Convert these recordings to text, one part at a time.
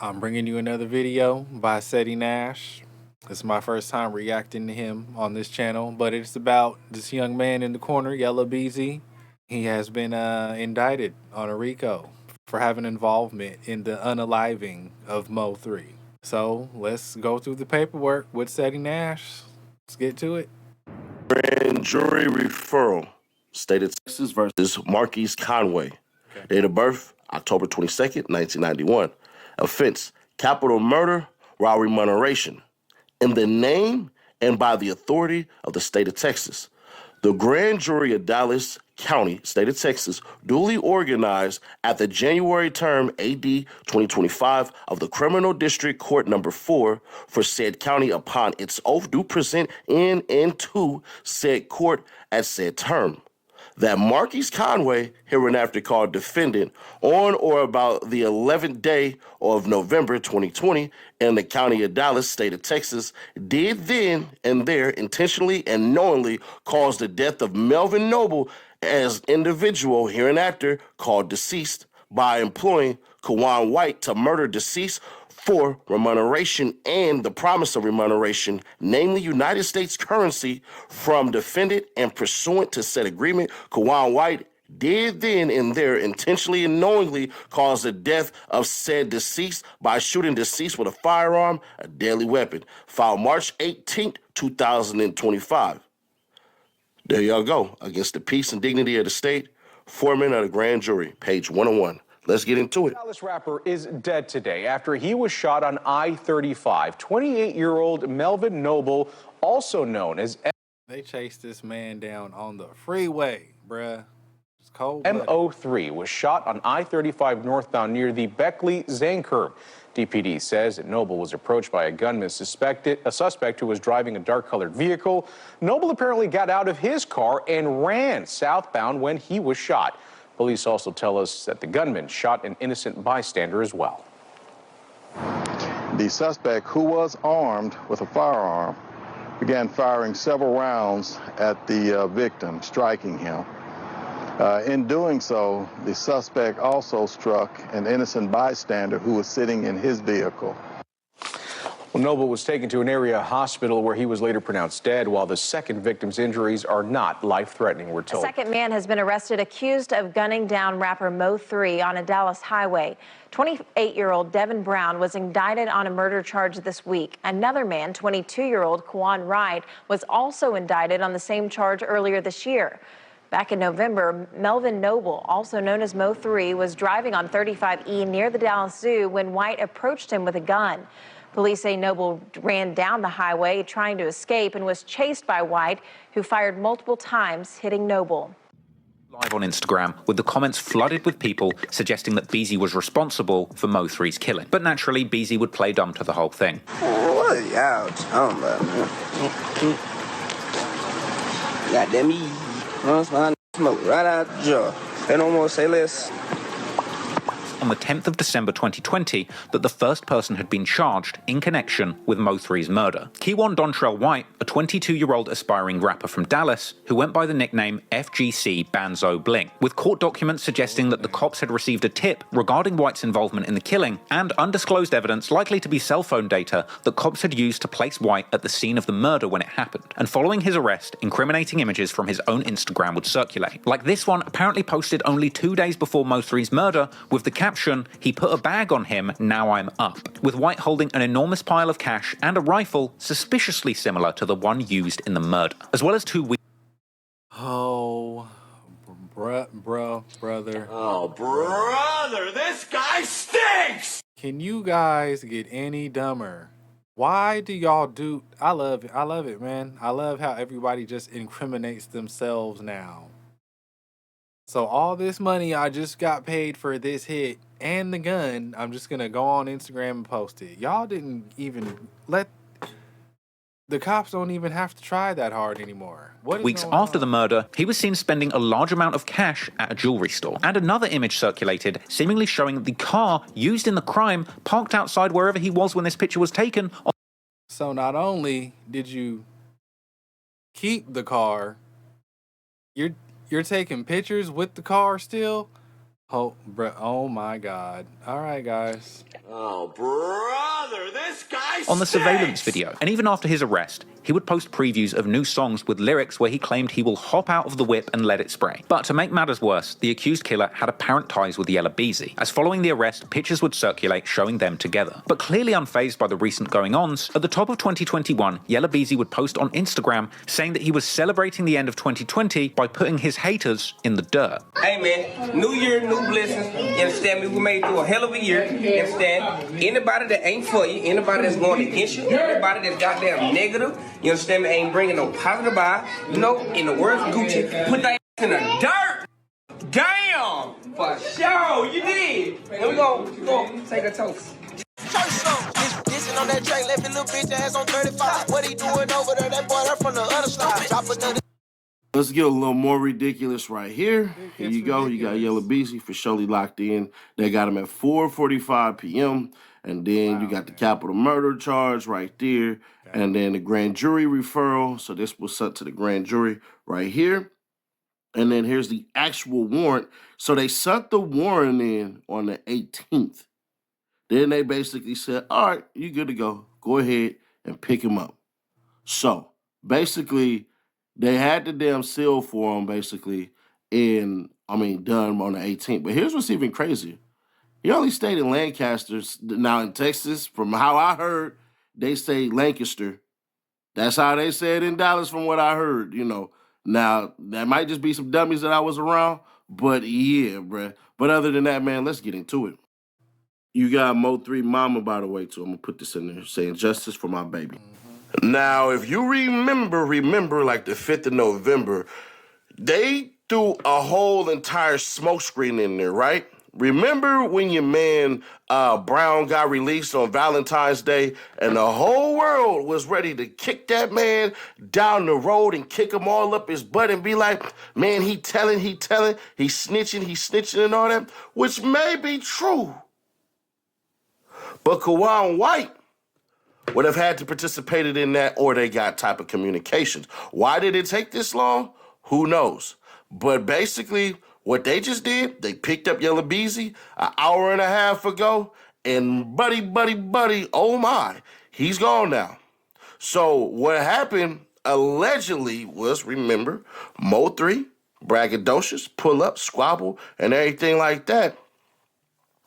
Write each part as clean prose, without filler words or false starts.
I'm bringing you another video by Seti Nash. It's my first time reacting to him on this channel, but it's about this young man in the corner, Yella Beezy. He has been indicted on a RICO for having involvement in the unaliving of Mo3. So let's go through the paperwork with Seti Nash. Let's get to it. Grand jury referral. State of Texas versus Marquise Conway. Okay. Date of birth, October 22nd, 1991. Offense, capital murder while remuneration. In the name and by the authority of the state of Texas. The grand jury of Dallas County, state of Texas, duly organized at the January term AD 2025 of the Criminal District Court number 4 for said county upon its oath do present in and to said court at said term. That Marquise Conway, hereinafter called defendant, on or about the 11th day of November 2020 in the county of Dallas, state of Texas, did then and there intentionally and knowingly cause the death of Melvin Noble as individual hereinafter called deceased by employing Kawan White to murder deceased for remuneration and the promise of remuneration, namely United States currency, from defendant and pursuant to said agreement, Kawan White did then and there intentionally and knowingly cause the death of said deceased by shooting deceased with a firearm, a deadly weapon. Filed March 18th, 2025. There y'all go. Against the peace and dignity of the state, foreman of the grand jury, page 101. Let's get into it. Dallas rapper is dead today after he was shot on I-35. 28-year-old Melvin Noble, also known as They chased this man down on the freeway, bruh. It's cold. Mo3, was shot on I-35 northbound near the Beckley-Zane curve. DPD says that Noble was approached by a gunman a suspect who was driving a dark-colored vehicle. Noble apparently got out of his car and ran southbound when he was shot. Police also tell us that the gunman shot an innocent bystander as well. The suspect, who was armed with a firearm, began firing several rounds at the victim, striking him. In doing so, the suspect also struck an innocent bystander who was sitting in his vehicle. Well, Noble was taken to an area hospital where he was later pronounced dead, while the second victim's injuries are not life-threatening, we're told. A second man has been arrested accused of gunning down rapper Mo3 on a Dallas highway. 28-year-old Devin Brown was indicted on a murder charge this week. Another man, 22-year-old Kawan Wright, was also indicted on the same charge earlier this year. Back in November, Melvin Noble, also known as Mo3, was driving on 35E near the Dallas Zoo when White approached him with a gun. Police say Noble ran down the highway trying to escape and was chased by White, who fired multiple times, hitting Noble. Live on Instagram, with the comments flooded with people suggesting that Beezy was responsible for Mo3's killing. But naturally, Beezy would play dumb to the whole thing. What are y'all talking about, man? Goddamn me. My smoke right out the jar. They no more, say less. On the 10th of December 2020 that the first person had been charged in connection with Mo3's murder. Kewan Dontrell White, a 22-year-old aspiring rapper from Dallas who went by the nickname FGC Banzo Bling, with court documents suggesting that the cops had received a tip regarding White's involvement in the killing and undisclosed evidence likely to be cell phone data that cops had used to place White at the scene of the murder when it happened. And following his arrest, incriminating images from his own Instagram would circulate. Like this one, apparently posted only 2 days before Mo3's murder, with the caption, "He put a bag on him, now I'm up," with White holding an enormous pile of cash and a rifle suspiciously similar to the one used in the murder, as well as 2 weeks. Oh, brother. Oh, brother, this guy stinks! Can you guys get any dumber? Why do y'all do... I love it, man. I love how everybody just incriminates themselves now. So all this money I just got paid for this hit and the gun, I'm just going to go on Instagram and post it. Y'all didn't even let... The cops don't even have to try that hard anymore. Weeks after the murder, he was seen spending a large amount of cash at a jewelry store. And another image circulated, seemingly showing the car used in the crime parked outside wherever he was when this picture was taken. So not only did you keep the car, you're taking pictures with the car still? Oh my God. All right, guys. Oh, brother, this guy On the surveillance stinks! video, and even after his arrest, he would post previews of new songs with lyrics where he claimed he will hop out of the whip and let it spray. But to make matters worse, the accused killer had apparent ties with Yella Beezy, as following the arrest, pictures would circulate showing them together. But clearly unfazed by the recent going-ons, at the top of 2021, Yella Beezy would post on Instagram saying that he was celebrating the end of 2020 by putting his haters in the dirt. Hey man, new year, new blessings. You understand me? We made through a hell of a year. You understand? Anybody that ain't for you, anybody that's going against you, anybody that's goddamn negative, you understand me, ain't bringing no positive vibe. You know, in the words of Gucci, put that in the dirt. Damn! For sure, you did. And we go take a toast. Church song, dissing on that track, left his little bitch ass on 35. What he doing over there? That boy, her from the other side. Drop another. Let's get a little more ridiculous right here. Here you go. You got Yella Beezy for surely locked in. They got him at 4:45 p.m. And then you got the capital murder charge right there. And then the grand jury referral. So this was sent to the grand jury right here. And then here's the actual warrant. So they sent the warrant in on the 18th. Then they basically said, all right, you good to go. Go ahead and pick him up. So basically, they had the damn seal for him, basically, done on the 18th. But here's what's even crazier. He only stayed in Lancaster. Now in Texas, from how I heard, they say Lancaster. That's how they say it in Dallas from what I heard, Now, that might just be some dummies that I was around, but yeah, bruh. But other than that, man, let's get into it. You got Mo3 mama, by the way, too. I'm going to put this in there, saying justice for my baby. Now, if you remember like the 5th of November, they threw a whole entire smoke screen in there, right? Remember when your man Brown got released on Valentine's Day and the whole world was ready to kick that man down the road and kick him all up his butt and be like, man, he telling, he's snitching and all that, which may be true. But Kawan White would have had to participate in that or they got type of communications. Why did it take this long? Who knows? But basically, what they just did, they picked up Yella Beezy an hour and a half ago, and buddy, oh my, he's gone now. So what happened allegedly was, remember, Mo3, braggadocious, pull up, squabble, and everything like that.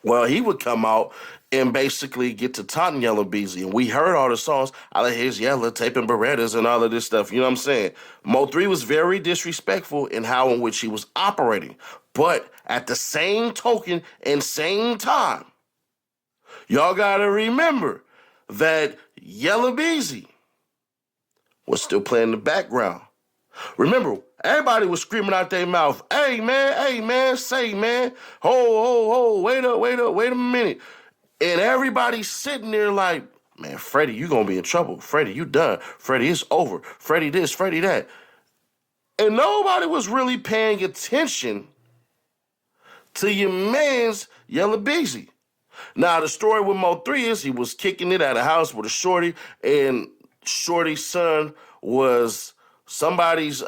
Well, he would come out and basically get to taunting Yella Beezy. And we heard all the songs. I like his Yella, taping Berettas and all of this stuff. You know what I'm saying? Mo3 was very disrespectful in how in which he was operating. But at the same token and same time, y'all got to remember that Yella Beezy was still playing in the background. Remember, everybody was screaming out their mouth, hey, man, say, man, ho, wait a minute. And everybody's sitting there like, man, Freddie, you gonna be in trouble. Freddie, you done. Freddie, it's over. Freddie this, Freddie that. And nobody was really paying attention to your man's Yella Beezy. Now, the story with Mo3 is he was kicking it at a house with a shorty, and shorty's son was somebody's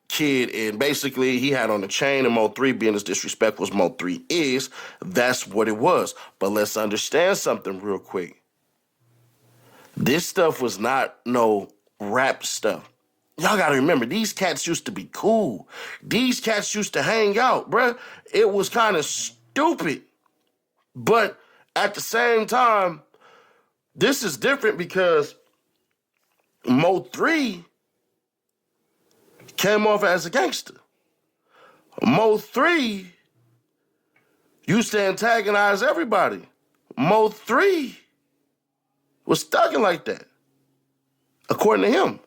kid, and basically he had on the chain, and Mo3 being as disrespectful as Mo3 is, that's what it was. But let's understand something real quick. This stuff was not no rap stuff. Y'all gotta remember, these cats used to be cool. These cats used to hang out, bruh. It was kind of stupid. But at the same time, this is different because Mo3 came off as a gangster. Mo3 used to antagonize everybody. Mo3 was thugging like that, according to him.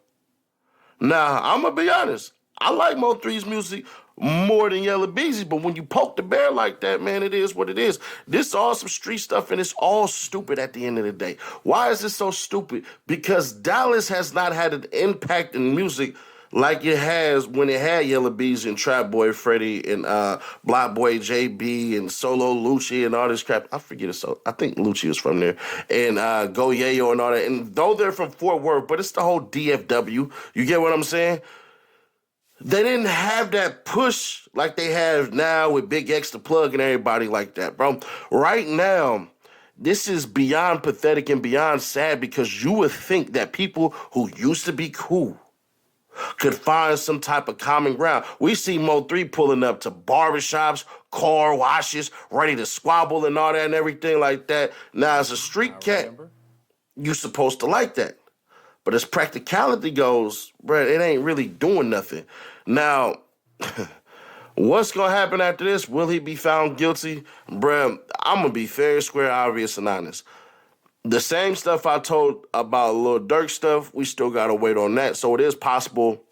Now, I'm going to be honest. I like Mo3's music more than Yella Beezy, but when you poke the bear like that, man, it is what it is. This is all some street stuff, and it's all stupid at the end of the day. Why is it so stupid? Because Dallas has not had an impact in music like it has when it had Yella Beezy and Trap Boy Freddy and Block Boy JB and Solo Lucci and all this crap. I forget it. So I think Lucci was from there. And Go Yayo and all that. And though they're from Fort Worth, but it's the whole DFW. You get what I'm saying? They didn't have that push like they have now with Big X the Plug and everybody like that, bro. Right now, this is beyond pathetic and beyond sad because you would think that people who used to be cool could find some type of common ground. We see Mo3 pulling up to barbershops, car washes, ready to squabble and all that and everything like that. Now, as a street cat, you supposed to like that. But as practicality goes, bruh, it ain't really doing nothing. Now, what's going to happen after this? Will he be found guilty? Bruh, I'm going to be fair, square, obvious, and honest. The same stuff I told about Lil Durk stuff, we still got to wait on that. So it is possible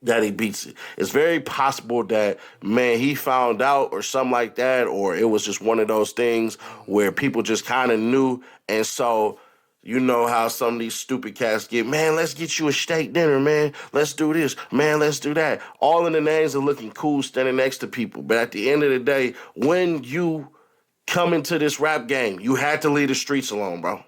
that he beats it. It's very possible that, man, he found out or something like that, or it was just one of those things where people just kind of knew. And so, you know how some of these stupid cats get, man, let's get you a steak dinner, man. Let's do this. Man, let's do that. All in the names of looking cool standing next to people. But at the end of the day, when you come into this rap game, you had to leave the streets alone, bro.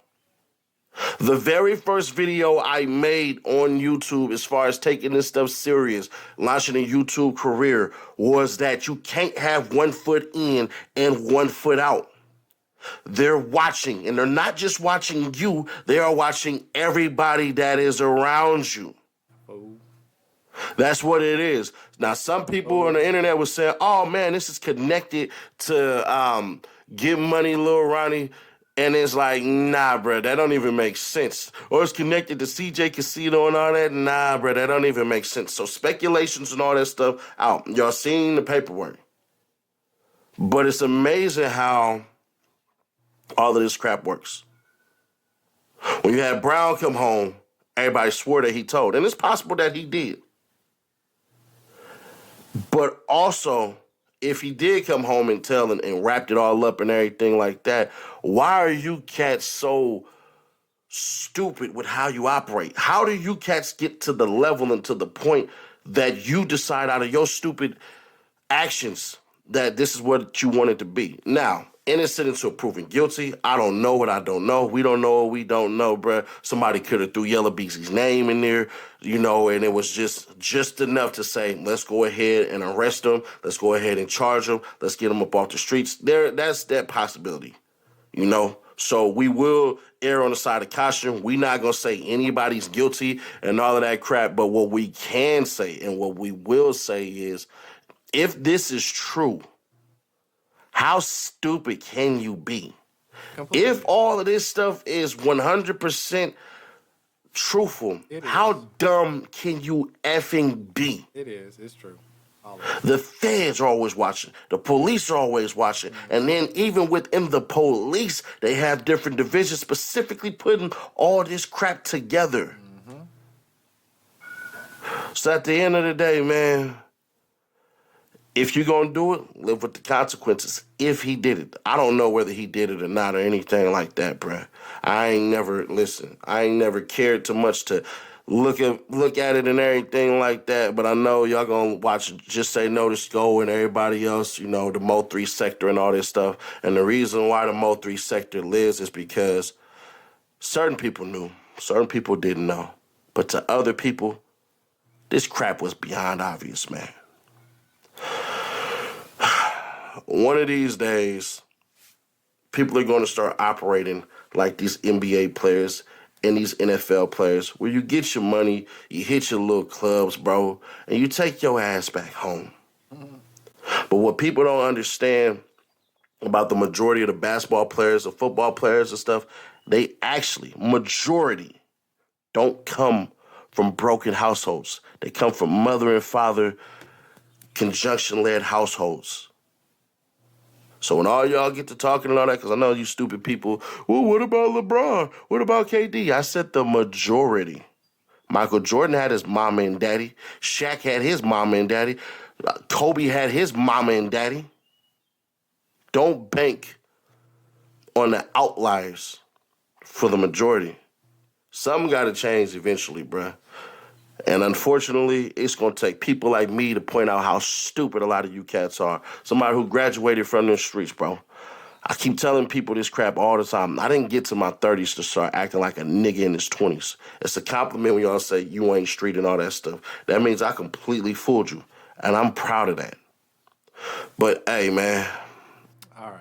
The very first video I made on YouTube as far as taking this stuff serious, launching a YouTube career, was that you can't have 1 foot in and 1 foot out. They're watching, and they're not just watching you, they are watching everybody that is around you. That's what it is. Now, some people on the internet were saying, oh, man, this is connected to Get Money, Lil Ronnie. And it's like, nah, bro, that don't even make sense. Or it's connected to CJ Casino and all that. Nah, bro, that don't even make sense. So speculations and all that stuff out. Y'all seen the paperwork. But it's amazing how all of this crap works. When you had Brown come home, everybody swore that he told. And it's possible that he did. But also, if he did come home and tell and wrapped it all up and everything like that, why are you cats so stupid with how you operate? How do you cats get to the level and to the point that you decide out of your stupid actions that this is what you want it to be? Now, innocent until proven guilty. I don't know what I don't know. We don't know what we don't know, bruh. Somebody could have threw Yella Beezy's name in there, you know, and it was just enough to say, let's go ahead and arrest him. Let's go ahead and charge him. Let's get him up off the streets. That's that possibility, you know. So we will err on the side of caution. We're not going to say anybody's guilty and all of that crap. But what we can say and what we will say is, if this is true, how stupid can you be? Completely. If all of this stuff is 100% truthful, how dumb can you effing be? It is. It's true. The feds are always watching. The police are always watching. And then even within the police, they have different divisions specifically putting all this crap together. So at the end of the day, man, if you're going to do it, live with the consequences. If he did it. I don't know whether he did it or not or anything like that, bruh. I ain't never cared too much to look at it and everything like that, but I know y'all going to watch Just Say No to Go and everybody else, you know, the Mo3 sector and all this stuff. And the reason why the Mo3 sector lives is because certain people knew, certain people didn't know. But to other people, this crap was beyond obvious, man. One of these days, people are going to start operating like these NBA players and these NFL players, where you get your money, you hit your little clubs, bro, and you take your ass back home. But what people don't understand about the majority of the basketball players, the football players and stuff, they actually, majority, don't come from broken households. They come from mother and father conjunction-led households. So when all y'all get to talking and all that, because I know you stupid people, well, what about LeBron? What about KD? I said the majority. Michael Jordan had his mama and daddy. Shaq had his mama and daddy. Kobe had his mama and daddy. Don't bank on the outliers for the majority. Something got to change eventually, bruh. And unfortunately, it's going to take people like me to point out how stupid a lot of you cats are. Somebody who graduated from the streets, bro. I keep telling people this crap all the time. I didn't get to my 30s to start acting like a nigga in his 20s. It's a compliment when y'all say you ain't street and all that stuff. That means I completely fooled you, and I'm proud of that. But hey, man. All right.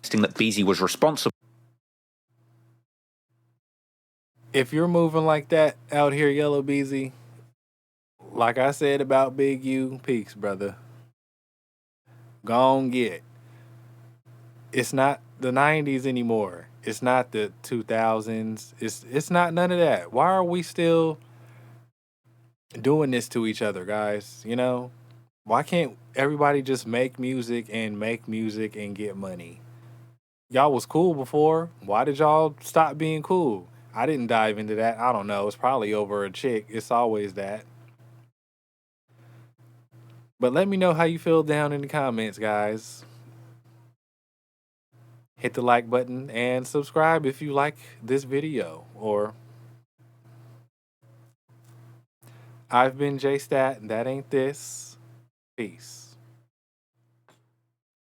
That Beezy was responsible. If you're moving like that out here, Yella Beezy, like I said about Big U, peace, brother. Gon' get. It's not the 90s anymore. It's not the 2000s. It's not none of that. Why are we still doing this to each other, guys? You know? Why can't everybody just make music and get money? Y'all was cool before. Why did y'all stop being cool? I didn't dive into that. I don't know. It's probably over a chick. It's always that. But let me know how you feel down in the comments, guys. Hit the like button and subscribe if you like this video. Or I've been J Stat, and that ain't this. Peace.